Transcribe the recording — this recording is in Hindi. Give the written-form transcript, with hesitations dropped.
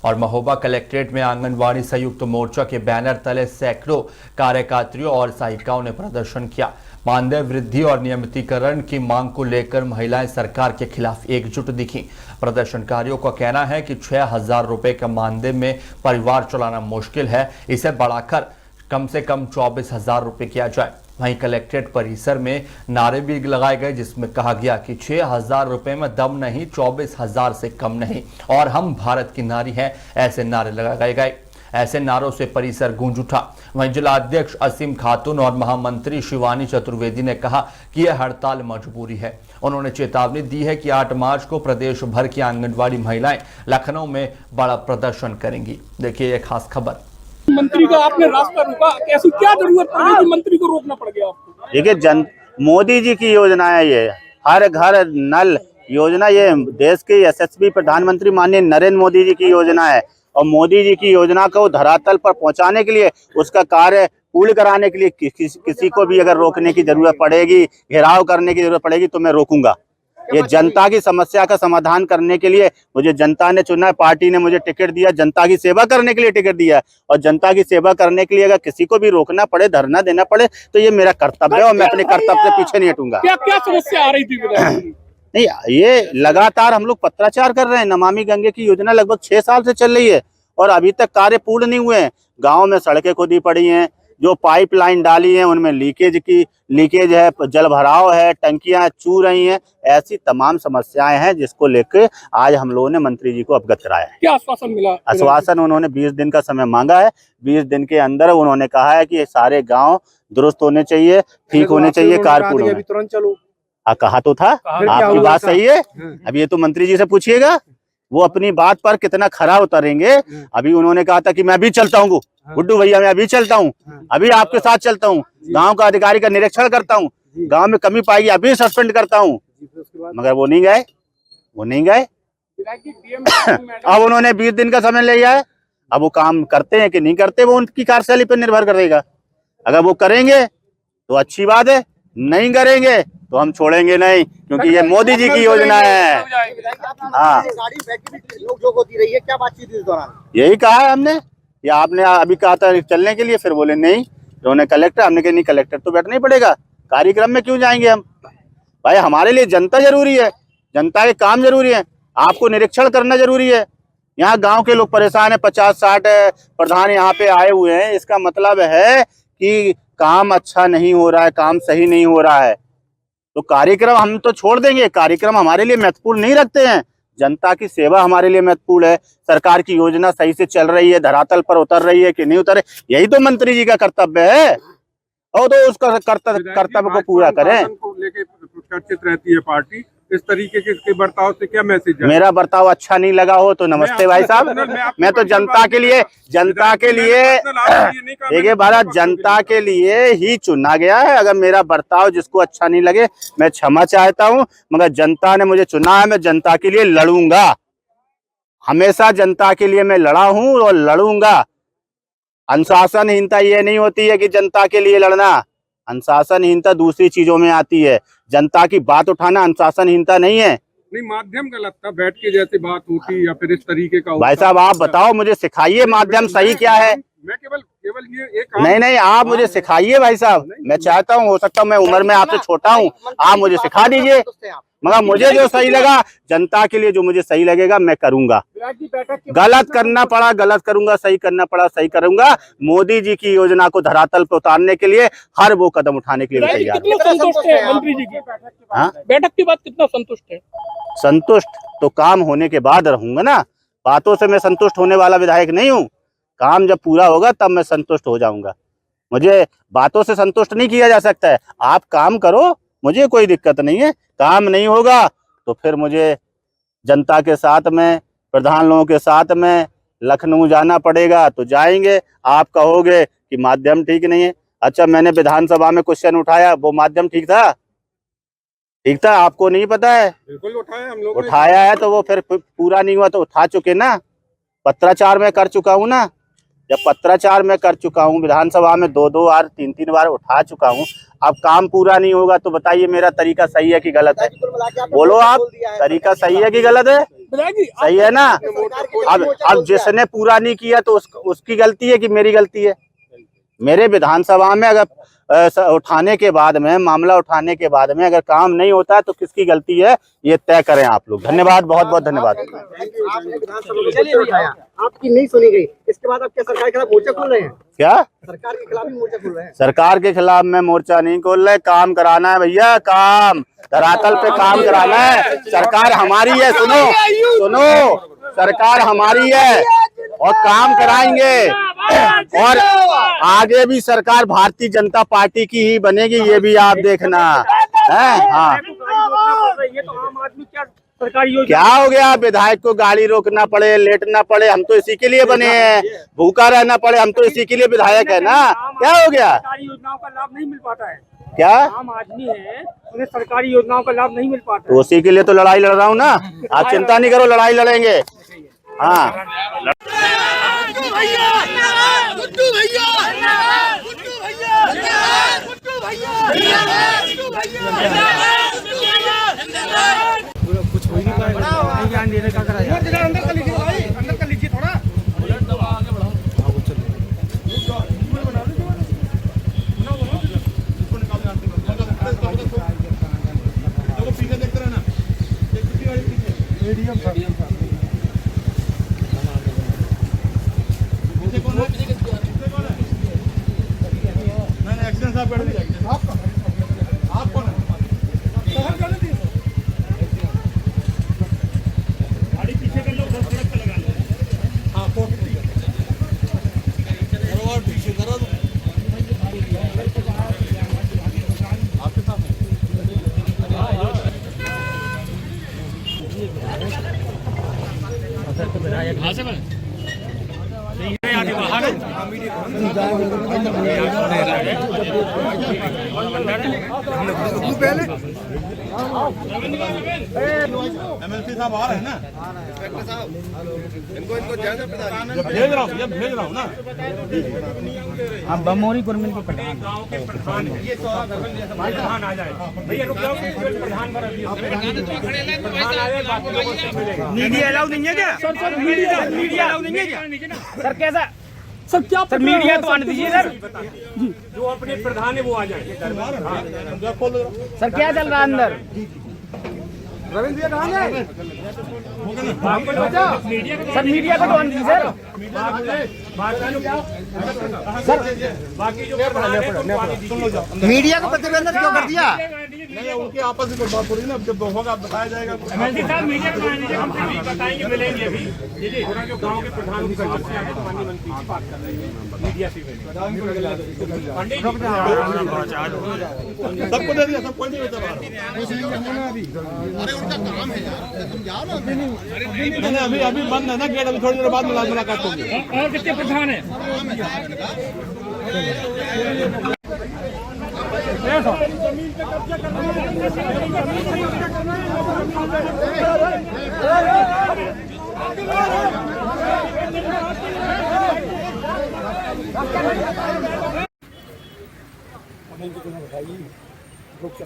और महोबा कलेक्ट्रेट में आंगनबाड़ी संयुक्त मोर्चा के बैनर तले सैकड़ों कार्यकर्तियों और सहायिकाओं ने प्रदर्शन किया। मानदेय वृद्धि और नियमितीकरण की मांग को लेकर महिलाएं सरकार के खिलाफ एकजुट दिखी। प्रदर्शनकारियों का कहना है कि 6,000 रुपए का मानदेय में परिवार चलाना मुश्किल है, इसे बढ़ाकर कम से कम 24,000 रुपए किया जाए। वहीं कलेक्ट्रेट परिसर में नारे भी लगाए गए जिसमें कहा गया कि 6,000 रुपए में दम नहीं, 24,000 से कम नहीं और हम भारत की नारी हैं, ऐसे नारे लगाए गए। ऐसे नारों से परिसर गूंज उठा। वहीं जिला अध्यक्ष असीम खातून और महामंत्री शिवानी चतुर्वेदी ने कहा कि यह हड़ताल मजबूरी है। उन्होंने चेतावनी दी है कि 8 मार्च को प्रदेश भर की आंगनबाड़ी महिलाएं लखनऊ में बड़ा प्रदर्शन करेंगी। देखिए ये खास खबर। मंत्री का आपने रास्ता रोका, कैसी क्या जरूरत पड़ गई कि मंत्री को रोकना पड़ गया आपको? देखिए मोदी जी की योजना है ये, हर घर नल योजना, ये देश के यशस्वी प्रधानमंत्री माननीय नरेंद्र मोदी जी की योजना है। और मोदी जी की योजना को धरातल पर पहुंचाने के लिए, उसका कार्य पूर्ण कराने के लिए किसी को भी अगर रोकने की जरूरत पड़ेगी, घेराव करने की जरूरत पड़ेगी तो मैं रोकूंगा। ये जनता की समस्या का समाधान करने के लिए मुझे जनता ने चुना है, पार्टी ने मुझे टिकट दिया, जनता की सेवा करने के लिए टिकट दिया। और जनता की सेवा करने के लिए अगर किसी को भी रोकना पड़े, धरना देना पड़े तो ये मेरा कर्तव्य है और मैं अपने कर्तव्य से पीछे नहीं हटूंगा। क्या क्या समस्या आ रही थी? नहीं, ये लगातार हम लोग पत्राचार कर रहे हैं। नमामि गंगे की योजना लगभग 6 साल से चल रही है और अभी तक कार्य पूर्ण नहीं हुए हैं। गाँव में सड़कें खुदी पड़ी हैं, जो पाइपलाइन डाली है उनमें लीकेज है, जल भराव है, टंकियां चू रही हैं, ऐसी तमाम समस्याएं हैं जिसको लेकर आज हम लोगों ने मंत्री जी को अवगत कराया है। क्या आश्वासन मिला? आश्वासन उन्होंने 20 दिन का समय मांगा है। 20 दिन के अंदर उन्होंने कहा है कि सारे गांव दुरुस्त होने चाहिए, ठीक होने चाहिए, कारपूर्ण होने। तुरंत चलो कहा तो था, आपकी बात सही है। अब ये तो मंत्री जी से पूछिएगा, वो अपनी बात पर कितना खरा उतरेंगे। अभी उन्होंने कहा था कि मैं अभी चलता हूँ गुड्डू भैया, मैं अभी चलता हूँ, अभी आपके साथ चलता हूँ, गांव का अधिकारी का निरीक्षण करता हूँ, गांव में कमी पाएगी अभी सस्पेंड करता हूँ, मगर वो नहीं गए। अब उन्होंने 20 दिन का समय लिया है। अब वो काम करते हैं कि नहीं करते, वो उनकी कार्यशैली पर निर्भर करेगा। अगर वो करेंगे तो अच्छी बात है, नहीं करेंगे तो हम छोड़ेंगे नहीं, क्योंकि ये मोदी जी की योजना है। हाँ, क्या बातचीत इस दौरान यही कहा है हमने कि आपने अभी कहा था चलने के लिए, फिर बोले नहीं, उन्होंने कलेक्टर, हमने कहा नहीं कलेक्टर तो बैठना ही पड़ेगा, कार्यक्रम में क्यों जाएंगे हम? भाई हमारे लिए जनता जरूरी है, जनता के काम जरूरी है, आपको निरीक्षण करना जरूरी है। यहाँ गांव के लोग परेशान है, 50-60 प्रधान यहाँ पे आए हुए हैं, इसका मतलब है कि काम अच्छा नहीं हो रहा है, काम सही नहीं हो रहा है। तो कार्यक्रम हम तो छोड़ देंगे, कार्यक्रम हमारे लिए महत्वपूर्ण नहीं रखते हैं। जनता की सेवा हमारे लिए महत्वपूर्ण है। सरकार की योजना सही से चल रही है, धरातल पर उतर रही है कि नहीं उतर, यही तो मंत्री जी का कर्तव्य है। और तो उसका कर्तव्य को पूरा करें। लेके चर्चित रहती है पार्टी, इस तरीके के बर्ताव से क्या मैसेज है? मेरा बर्ताव अच्छा नहीं लगा हो तो नमस्ते भाई साहब, मैं तो जनता के लिए देखिए भारत जनता के लिए ही चुना गया है। अगर मेरा बर्ताव जिसको अच्छा नहीं लगे मैं क्षमा चाहता हूं, मगर जनता ने मुझे चुना है, मैं जनता के लिए लड़ूंगा। हमेशा जनता के लिए मैं लड़ा हूं और लड़ूंगा। अनुशासनहीनता ये नहीं होती है कि जनता के लिए लड़ना, अनुशासनहीनता दूसरी चीजों में आती है। जनता की बात उठाना अनुशासनहीनता नहीं है। नहीं, माध्यम गलत था, बैठ के जैसे बात होती या फिर इस तरीके का। भाई साहब आप बताओ, मुझे सिखाइए माध्यम सही क्या है। मैं केवल ये एक नहीं, आप मुझे सिखाइए भाई साहब। मैं चाहता हूँ, हो सकता है मैं उम्र में आपसे छोटा हूँ, आप मुझे सिखा दीजिए, मगर मुझे जो सही लगा, जनता के लिए जो मुझे सही लगेगा मैं करूंगा। गलत करना पड़ा गलत करूंगा, सही करना पड़ा सही करूंगा। मोदी जी की योजना को धरातल पर उतारने के लिए हर वो कदम उठाने के लिए तैयार है। संतुष्ट है मंत्री जी की बैठक के बाद? कितना संतुष्ट है? संतुष्ट तो काम होने के बाद रहूंगा ना, बातों से मैं संतुष्ट होने वाला विधायक नहीं हूँ। काम जब पूरा होगा तब मैं संतुष्ट हो जाऊंगा। मुझे बातों से संतुष्ट नहीं किया जा सकता है। आप काम करो, मुझे कोई दिक्कत नहीं है। काम नहीं होगा तो फिर मुझे जनता के साथ में, प्रधान लोगों के साथ में लखनऊ जाना पड़ेगा तो जाएंगे। आप कहोगे कि माध्यम ठीक नहीं है, अच्छा मैंने विधानसभा में क्वेश्चन उठाया, वो माध्यम ठीक था? ठीक था, आपको नहीं पता है? बिल्कुल उठाया हम लोग, उठाया है तो वो फिर पूरा नहीं हुआ तो उठा चुके ना। पत्राचार में कर चुका हूँ ना, जब पत्राचार में कर चुका हूँ, विधानसभा में 2-2 बार 3-3 बार उठा चुका हूँ। अब काम पूरा नहीं होगा तो बताइए मेरा तरीका सही है कि गलत है? बोलो आप, तरीका सही है कि गलत है? बताएगी सही है ना। अब जिसने पूरा नहीं किया तो उसकी गलती है कि मेरी गलती है। मेरे विधानसभा में अगर उठाने के बाद में मामला उठाने के बाद में अगर काम नहीं होता है तो किसकी गलती है ये तय करें आप लोग। धन्यवाद, बहुत बहुत धन्यवाद। आपने विधानसभा में मुद्दा उठाया, आपकी नहीं सुनी गई, इसके बाद आप क्या सरकार के खिलाफ मोर्चा खोल रहे हैं? क्या सरकार के खिलाफ ही मोर्चा खोल रहे हैं? सरकार के खिलाफ में मोर्चा नहीं खोल रहे, काम कराना है भैया, काम धरातल पे काम कराना है। सरकार हमारी है, सुनो सुनो, सरकार हमारी है और काम कराएंगे। और आगे भी सरकार भारतीय जनता पार्टी की ही बनेगी, ये भी आप देखना है। हाँ, क्या हो गया, विधायक को गाड़ी रोकना पड़े, लेटना पड़े, हम तो इसी के लिए बने हैं। भूखा रहना पड़े, हम तो इसी के लिए विधायक है ना। क्या हो गया, योजनाओं का लाभ नहीं मिल पाता है। क्या आम आदमी है, उन्हें सरकारी योजनाओं का लाभ नहीं मिल पाता तो उसी के लिए तो लड़ाई लड़ रहा हूँ ना। आप चिंता नहीं करो, लड़ाई लड़ेंगे। हाँ, कुछ हो ही नहीं पाएगा। ज्ञान देने का करा अंदर कर लीजिए भाई, अंदर कर लीजिए थोड़ा। पीछे देखते रहना, मीडियम एक्शन साहब कर दीजिए। आप कौन है? गाड़ी पीछे कर लो, सड़क पे लगा लो। हाँ, और पीछे करो आपके साथ एमएलसी साहब आ रहे हैं ना, इनको भेज रहा हूँ ना। आप बमोरी गवर्नमेंट के प्रधान गांव के प्रधान प्रधान आ जाए भैया, रुक जाओ, प्रधान मीडिया अलाउ नहीं है क्या? सर मीडिया अलाउ नहीं है क्या? सर कैसा सर, क्या सर मीडिया तो आने दीजिए सर। जो अपने प्रधान है वो आ जाए। सर क्या चल रहा है अंदर? रविंद्र जी कहाँ है? सर मीडिया को तो आने दीजिए सर। बाकी जो मीडिया को प्रतिबंधित क्यों कर दिया? नहीं, उनके आपस में बात हो रही है ना, जब होगा बताया जाएगा। एमएलसी साहब मीडिया को आने दीजिए, हम सभी बताएंगे, मिलेंगे अभी। जी थोड़ा जो गांव के प्रधान माननीय मंत्री की बात कर रहे हैं मीडिया से। पंडित सबको दे दिया, सब कोई नहीं बेचा अरे उनका काम है यार, तुम जाओ ना। अभी बंद है ना गेट, अभी थोड़ी देर बाद मुलाकात होगी। और कितने प्रधान है? जमीन पे कब्जा करना है।